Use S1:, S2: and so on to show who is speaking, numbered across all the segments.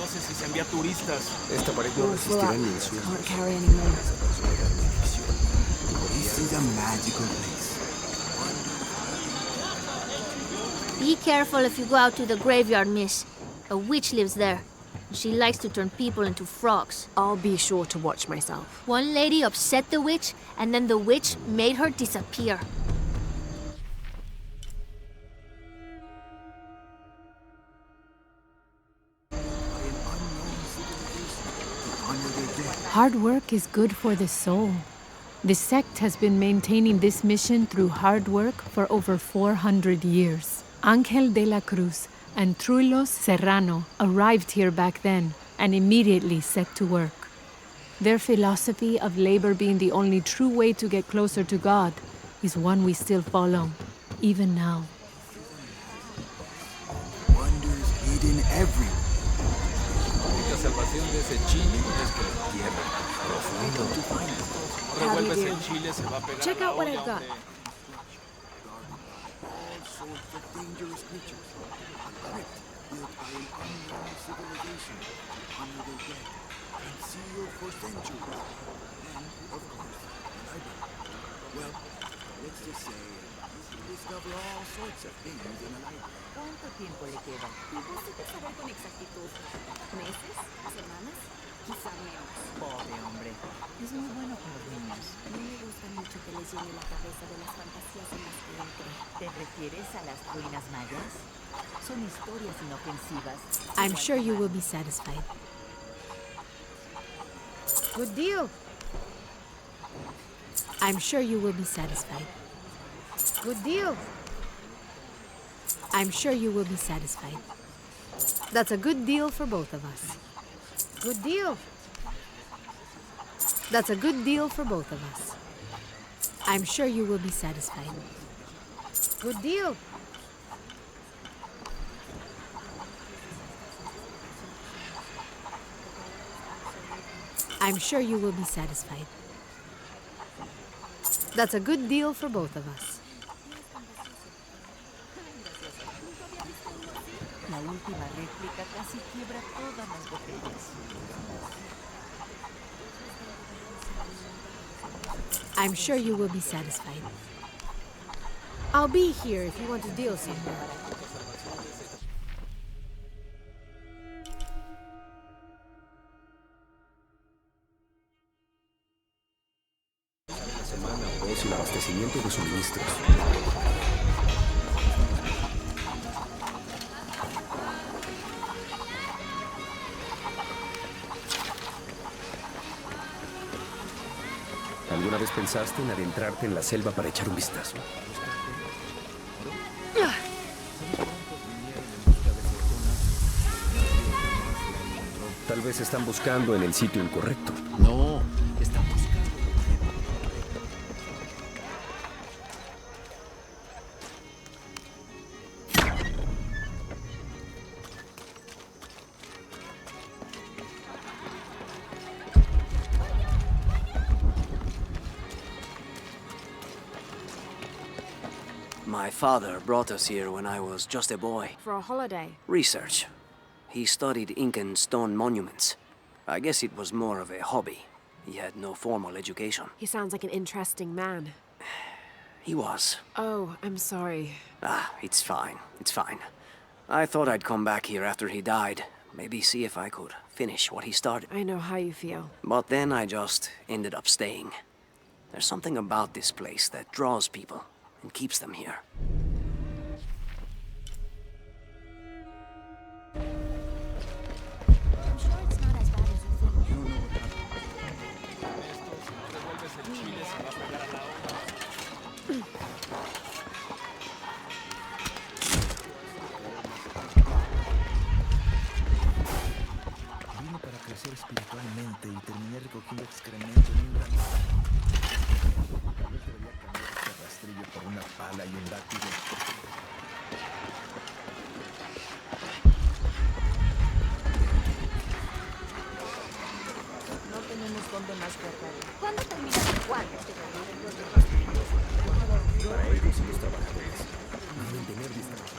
S1: hace si se envía turistas?
S2: Esta pared no resistirá ni el suelo.
S3: Can't carry anymore.
S4: This is a magical place.
S5: Be careful if you go out to the graveyard, miss. A witch lives there. She likes to turn people into frogs.
S3: I'll be sure to watch myself.
S5: One lady upset the witch, and then the witch made her disappear.
S6: Hard work is good for the soul. The sect has been maintaining this mission through hard work for over 400 years. Ángel de la Cruz and Truilos Serrano arrived here back then and immediately set to work. Their philosophy of labor being the only true way to get closer to God is one we still follow, even now.
S4: Wonders hidden everywhere.
S2: La salvación de ese chile es que la tierra profundo.
S1: Revuelves el chile, se va a pegar.
S3: Check out what I've got.
S4: All sorts of dangerous creatures. A crypt built by an unknown civilization under the dead, concealed for centuries. And, of course, a library. Well, let's just say you discover all sorts of things in a library.
S7: ¿Cuánto tiempo le queda? Imposible saber con exactitud. ¿Meses? ¿Semanas? Quizá menos. Pobre hombre. Es muy bueno con los niños. No me gusta mucho que les llene la cabeza de las fantasías en las que entre. ¿Te refieres a las ruinas mayas? Son historias inofensivas.
S6: I'm sure you will be satisfied.
S3: Good deal.
S6: I'm sure you will be satisfied.
S3: Good deal.
S6: I'm sure you will be satisfied.
S3: That's a good deal for both of us. Good deal. That's a good deal for both of us.
S6: I'm sure you will be satisfied.
S3: Good deal.
S6: I'm sure you will be satisfied.
S3: That's a good deal for both of us.
S7: La última réplica casi quiebra todas las botellas.
S6: I'm sure you will be satisfied.
S3: I'll be here if you want to deal somewhere.
S2: Una semana o dos sin abastecimiento de suministros. ¿Alguna vez pensaste en adentrarte en la selva para echar un vistazo? Tal vez están buscando en el sitio incorrecto. No, están buscando.
S8: My father brought us here when I was just a boy.
S3: For a holiday.
S8: Research. He studied Incan stone monuments. I guess it was more of a hobby. He had no formal education.
S3: He sounds like an interesting man.
S8: He was.
S3: Oh, I'm sorry.
S8: Ah, it's fine. It's fine. I thought I'd come back here after he died. Maybe see if I could finish what he started.
S3: I know how you feel.
S8: But then I just ended up staying. There's something about this place that draws people and keeps them here.
S7: I'm sure it's not as bad as you think.
S4: You don't know what happened.
S1: Revuelves el chile, se va a pegar a la hoja.
S4: Vine para crecer espiritualmente y terminé recogiendo excremento en un gran... Tal vez debería cambiar este rastrillo por una pala y un látigo.
S7: No tenemos dónde más guardar. ¿Cuándo terminará? ¿Cuándo?
S2: Para ellos y los trabajadores deben tener distancia.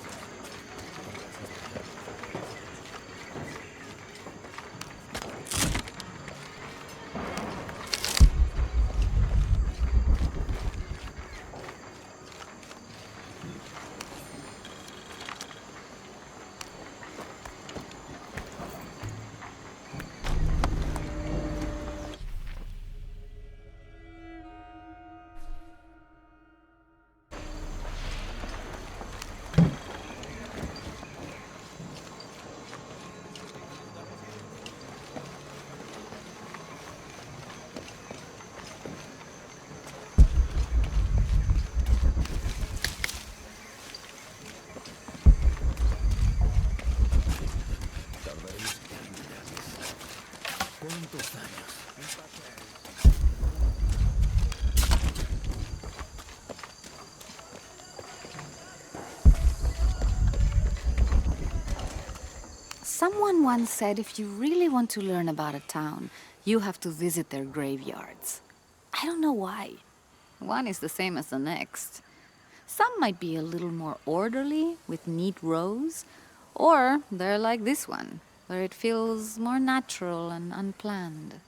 S2: ¿Cuántos años?
S7: Someone once said if you really want to learn about a town, you have to visit their graveyards. I don't know why. One is the same as the next. Some might be a little more orderly, with neat rows, or they're like this one, where it feels more natural and unplanned.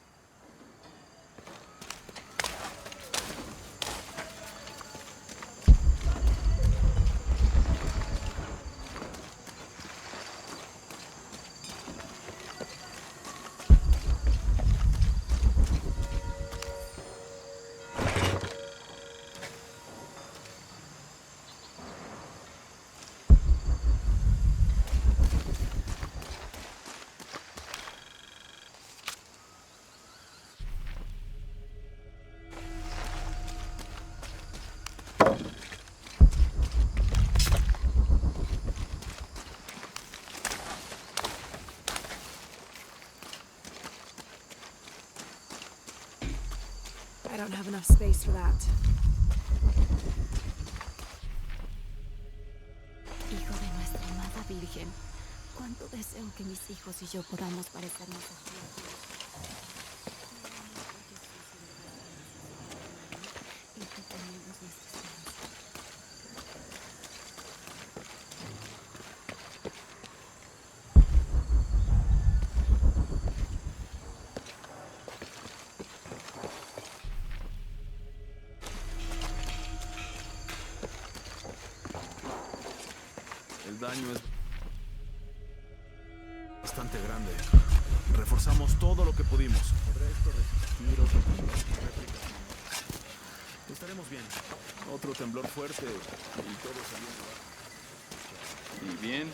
S3: I don't have enough space for that.
S7: Hijo de nuestra amada Virgen, cuánto deseo que mis hijos y yo podamos parecernos a ti. Y que tenemos nuestra esperanza.
S9: El daño es bastante grande. Reforzamos todo lo que pudimos. ¿Podrá esto resistir otro temblor? Estaremos bien. Otro temblor fuerte y todo saliendo abajo. ¿Y bien?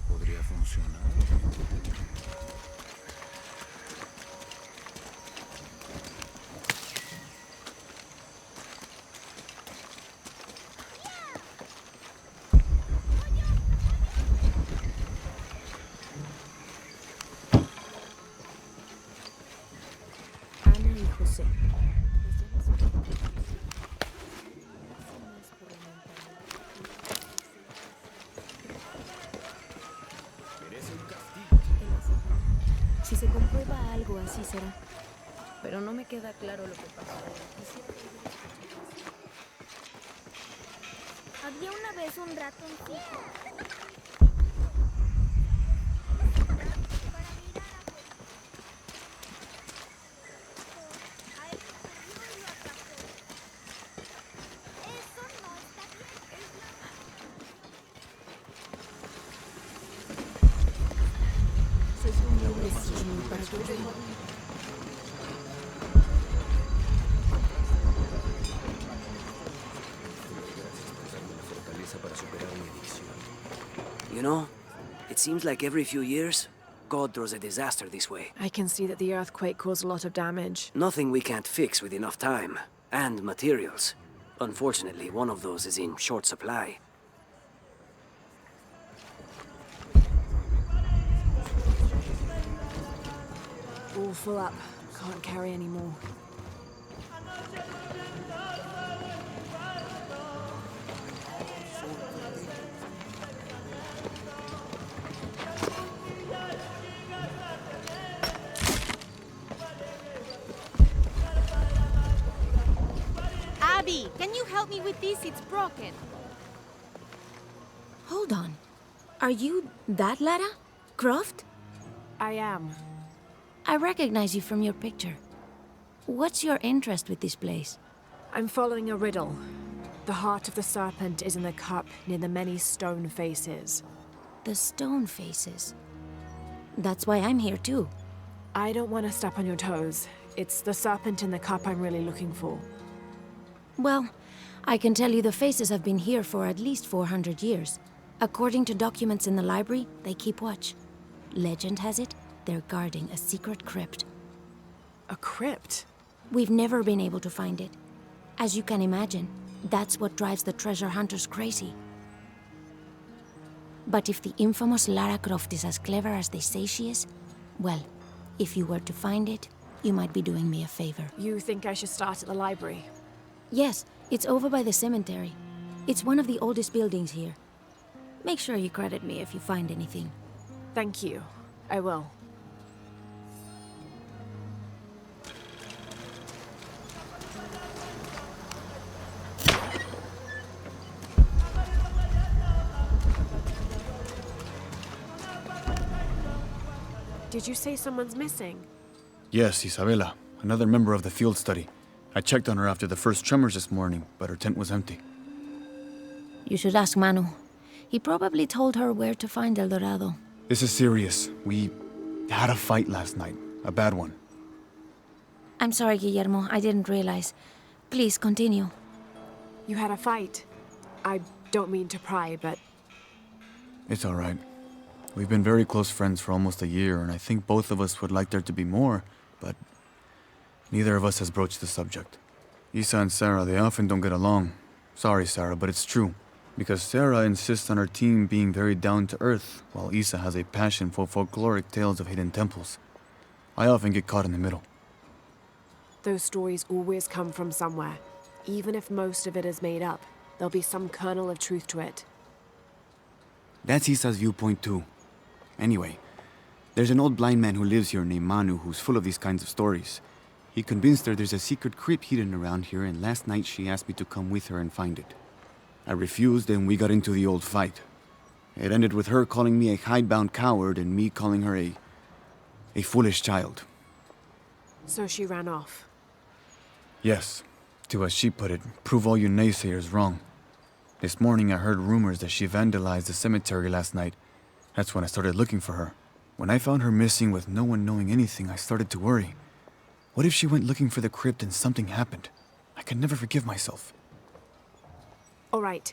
S9: Podría funcionar.
S3: Ana y José. Si se comprueba algo, así será. Pero no me queda claro lo que pasó.
S5: Había una vez un ratoncito.
S8: You know, it seems like every few years, God throws a disaster this way.
S3: I can see that the earthquake caused a lot of damage.
S8: Nothing we can't fix with enough time. And materials. Unfortunately, one of those is in short supply.
S3: All full up. Can't carry any more.
S5: Abby, can you help me with this? It's broken.
S3: Hold on. Are you that Lara? Croft?
S10: I am.
S3: I recognize you from your picture. What's your interest with this place?
S10: I'm following a riddle. The heart of the serpent is in the cup near the many stone faces.
S3: The stone faces. That's why I'm here too.
S10: I don't want to step on your toes. It's the serpent in the cup I'm really looking for.
S3: Well, I can tell you the faces have been here for at least 400 years. According to documents in the library, they keep watch. Legend has it, they're guarding a secret crypt.
S10: A crypt?
S3: We've never been able to find it. As you can imagine, that's what drives the treasure hunters crazy. But if the infamous Lara Croft is as clever as they say she is, well, if you were to find it, you might be doing me a favor.
S10: You think I should start at the library?
S3: Yes, it's over by the cemetery. It's one of the oldest buildings here. Make sure you credit me if you find anything.
S10: Thank you. I will. Did you say someone's missing?
S11: Yes, Isabela, another member of the field study. I checked on her after the first tremors this morning, but her tent was empty.
S3: You should ask Manu. He probably told her where to find El Dorado.
S11: This is serious. We had a fight last night. A bad one.
S3: I'm sorry, Guillermo. I didn't realize. Please, continue.
S10: You had a fight. I don't mean to pry, but...
S11: It's all right. We've been very close friends for almost a year, and I think both of us would like there to be more, but neither of us has broached the subject. Isa and Sarah, they often don't get along. Sorry, Sarah, but it's true. Because Sarah insists on her team being very down-to-earth, while Isa has a passion for folkloric tales of hidden temples. I often get caught in the middle.
S10: Those stories always come from somewhere. Even if most of it is made up, there'll be some kernel of truth to it.
S11: That's Isa's viewpoint too. Anyway, there's an old blind man who lives here named Manu who's full of these kinds of stories. He convinced her there's a secret crypt hidden around here, and last night she asked me to come with her and find it. I refused, and we got into the old fight. It ended with her calling me a hidebound coward and me calling her a foolish child.
S10: So she ran off.
S11: Yes, to as she put it, prove all you naysayers wrong. This morning I heard rumors that she vandalized the cemetery last night. That's when I started looking for her. When I found her missing with no one knowing anything, I started to worry. What if she went looking for the crypt and something happened? I could never forgive myself.
S10: All right.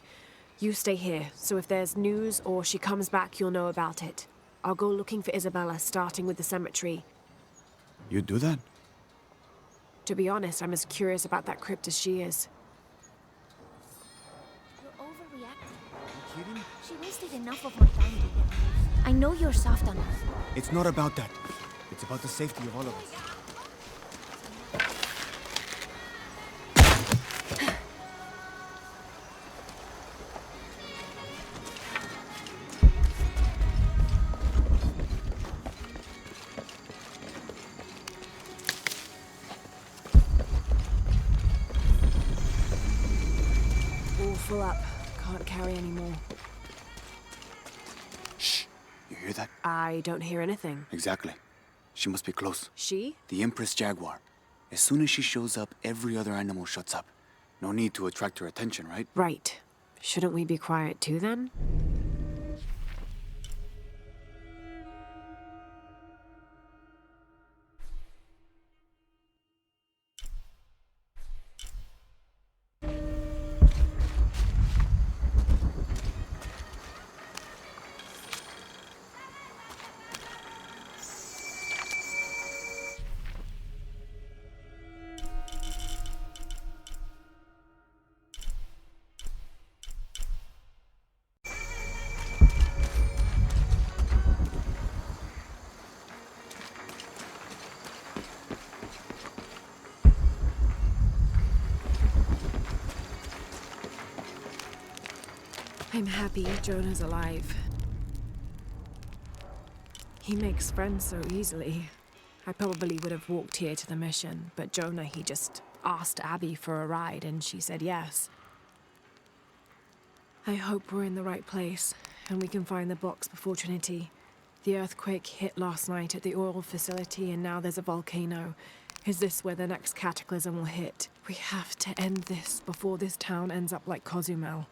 S10: You stay here, so if there's news or she comes back, you'll know about it. I'll go looking for Isabella, starting with the cemetery.
S11: You'd do that?
S10: To be honest, I'm as curious about that crypt as she is.
S5: You're overreacting.
S11: Kidding?
S5: She wasted enough of my time, Guillermo. I know you're soft on her.
S11: It's not about that. It's about the safety of all of us.
S10: All full up. Can't carry any more.
S11: Shh! You hear that?
S10: I don't hear anything.
S11: Exactly. She must be close.
S10: She?
S11: The Empress Jaguar. As soon as she shows up, every other animal shuts up. No need to attract her attention, right?
S10: Right. Shouldn't we be quiet too, then? I'm happy Jonah's alive. He makes friends so easily. I probably would have walked here to the mission, but Jonah, he just asked Abby for a ride and she said yes. I hope we're in the right place and we can find the box before Trinity. The earthquake hit last night at the oil facility and now there's a volcano. Is this where the next cataclysm will hit? We have to end this before this town ends up like Cozumel.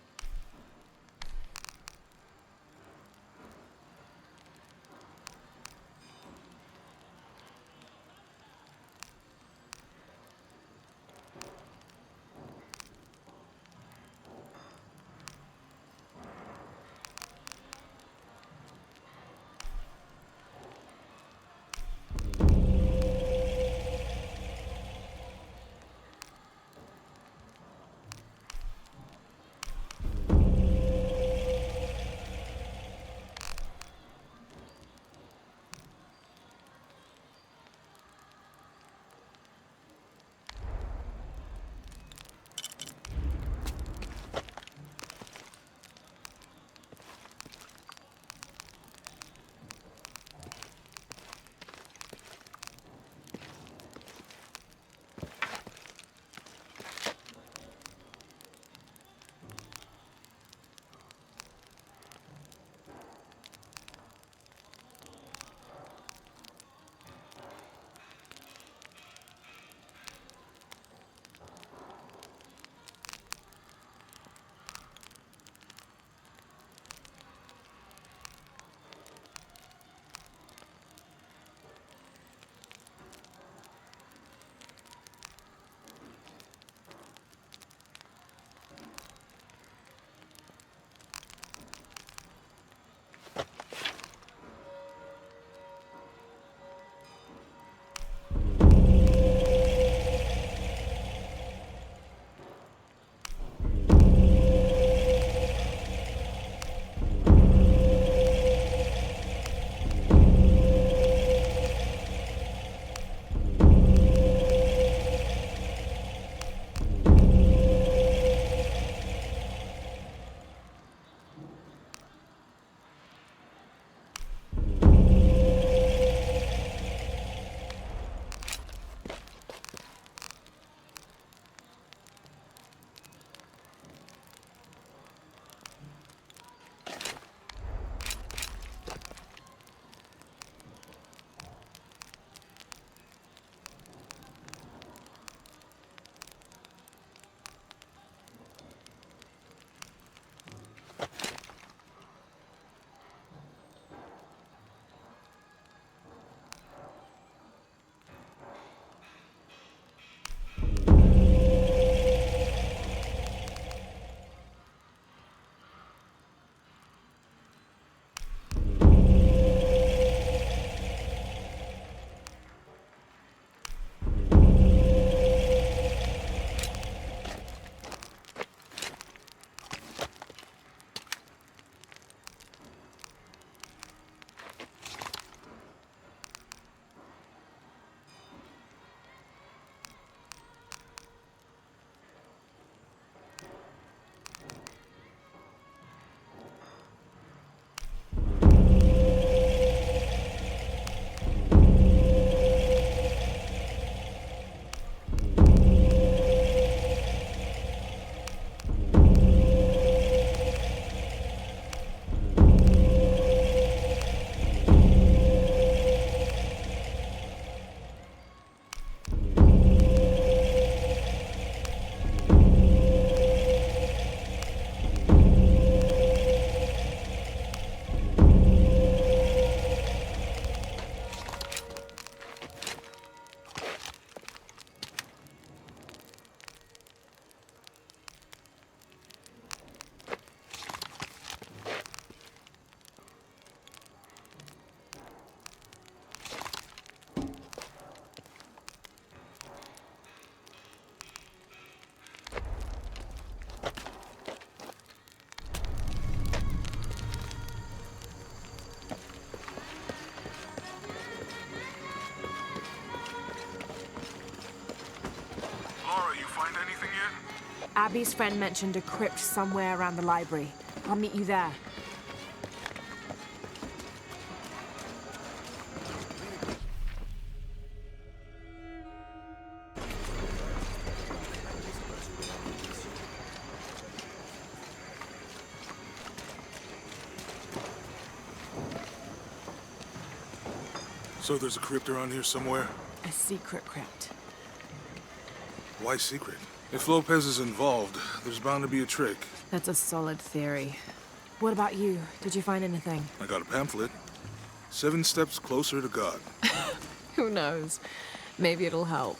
S10: Abby's friend mentioned a crypt somewhere around the library. I'll meet you there.
S12: So there's a crypt around here somewhere?
S10: A secret crypt.
S12: Why secret? If Lopez is involved, there's bound to be a trick.
S10: That's a solid theory. What about you? Did you find anything?
S12: I got a pamphlet. 7 Steps Closer to God.
S10: Who knows? Maybe it'll help.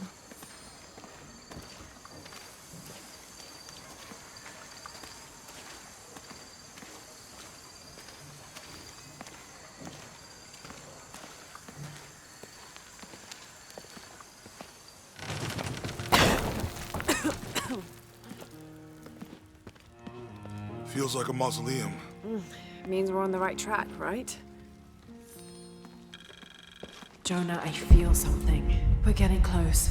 S12: Feels like a mausoleum.
S10: Means we're on the right track, right? Jonah, I feel something. We're getting close.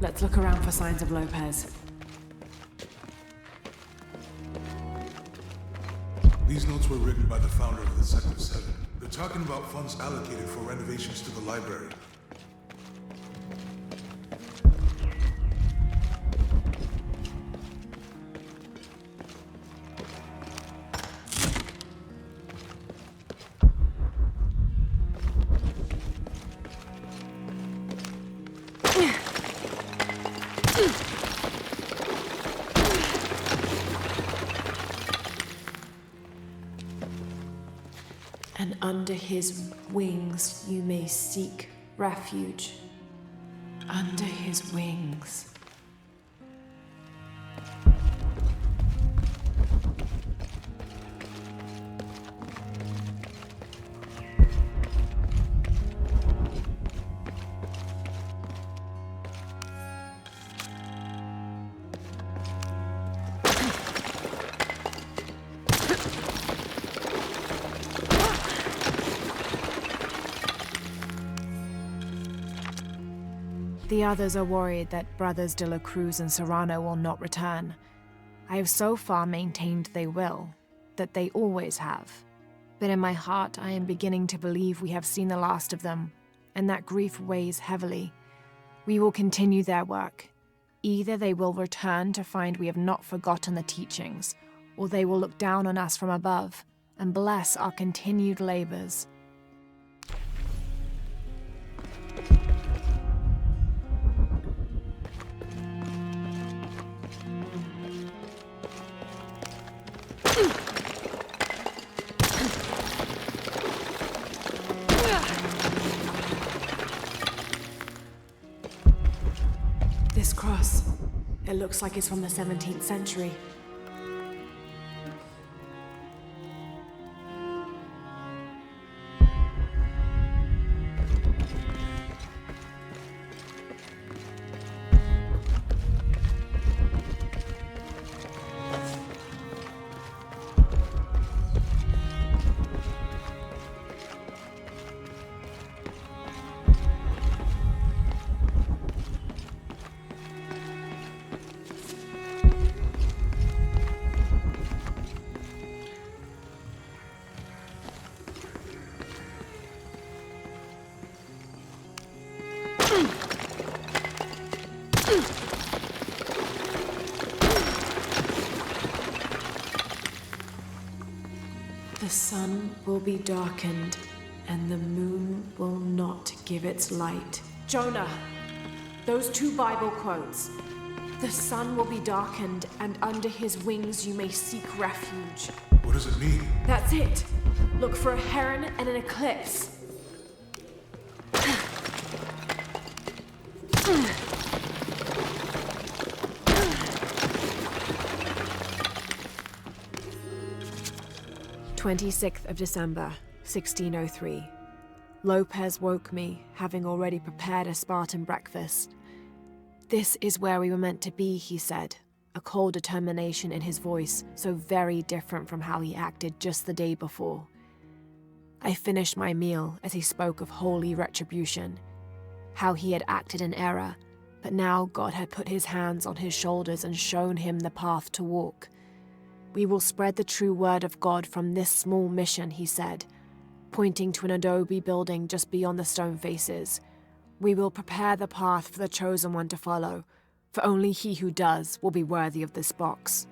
S10: Let's look around for signs of Lopez.
S12: These notes were written by the founder of the Sector 7. They're talking about funds allocated for renovations to the library.
S10: And under his wings you may seek refuge. Under his wings. The others are worried that Brothers de la Cruz and Serrano will not return. I have so far maintained they will, that they always have. But in my heart, I am beginning to believe we have seen the last of them, and that grief weighs heavily. We will continue their work. Either they will return to find we have not forgotten the teachings, or they will look down on us from above and bless our continued labors. This cross, it looks like it's from the 17th century. The sun will be darkened, and the moon will not give its light. Jonah, those 2 Bible quotes. The sun will be darkened, and under his wings you may seek refuge.
S12: What does it mean?
S10: That's it. Look for a heron and an eclipse. "26th of December, 1603. Lopez woke me, having already prepared a Spartan breakfast. This is where we were meant to be, he said, a cold determination in his voice, so very different from how he acted just the day before. I finished my meal as he spoke of holy retribution, how he had acted in error, but now God had put his hands on his shoulders and shown him the path to walk. We will spread the true word of God from this small mission, he said, pointing to an adobe building just beyond the stone faces. We will prepare the path for the chosen one to follow, for only he who does will be worthy of this box.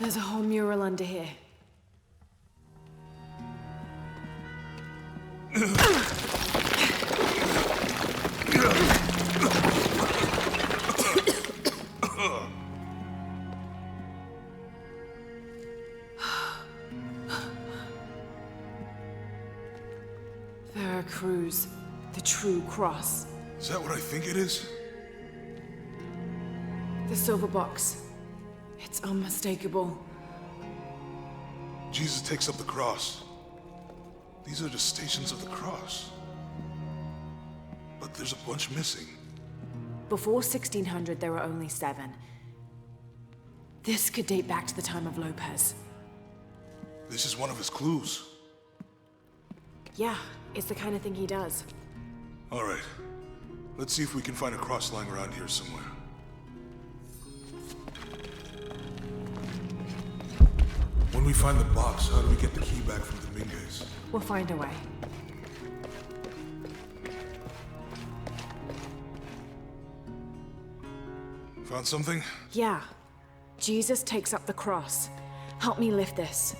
S10: There's a whole mural under here. Veracruz, the true cross.
S12: Is that what I think it is?
S10: The silver box. It's unmistakable.
S12: Jesus takes up the cross. These are the stations of the cross. But there's a bunch missing.
S10: Before 1600, there were only 7. This could date back to the time of Lopez.
S12: This is one of his clues.
S10: Yeah, it's the kind of thing he does.
S12: All right. Let's see if we can find a cross lying around here somewhere. When we find the box, how do we get the key back from Dominguez?
S10: We'll find a way.
S12: Found something?
S10: Yeah. Jesus takes up the cross. Help me lift this.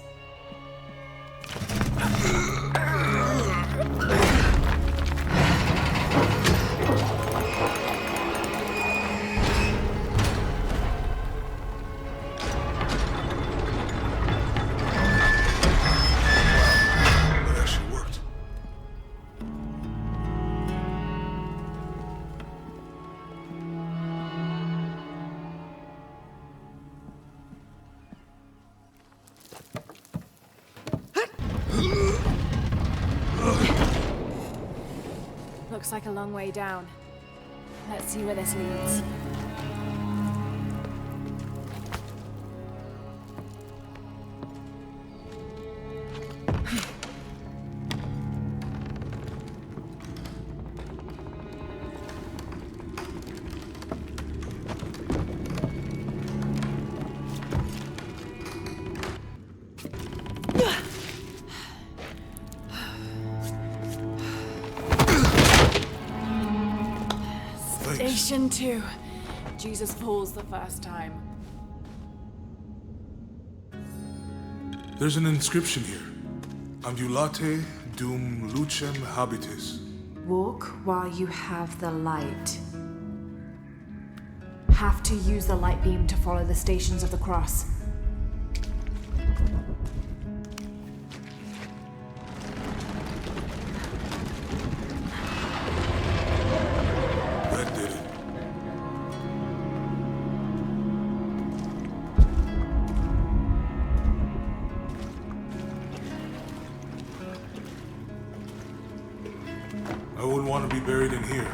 S10: Looks like a long way down. Let's see where this leads. Station 2. Jesus falls the first time.
S12: There's an inscription here. Ambulate dum lucem habitis.
S10: Walk while you have the light. Have to use the light beam to follow the stations of the cross.
S12: I wouldn't want to be buried in here.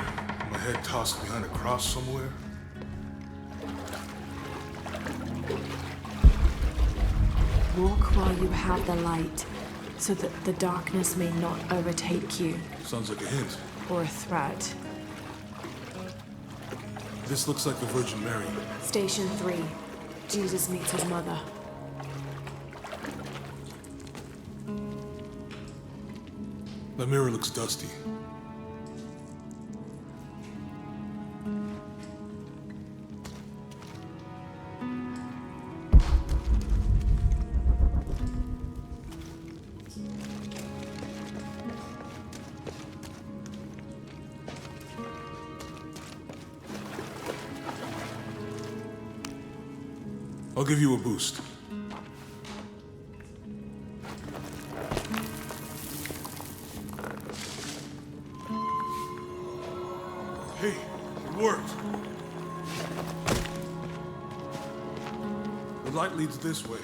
S12: My head tossed behind a cross somewhere.
S10: Walk while you have the light. so that the darkness may not overtake you,
S12: Sounds like a hint.
S10: or a threat.
S12: This looks like the Virgin Mary.
S10: Station 3. Jesus meets his mother.
S12: The mirror looks dusty. I'll give you a boost. Hey, it worked. The light leads this way.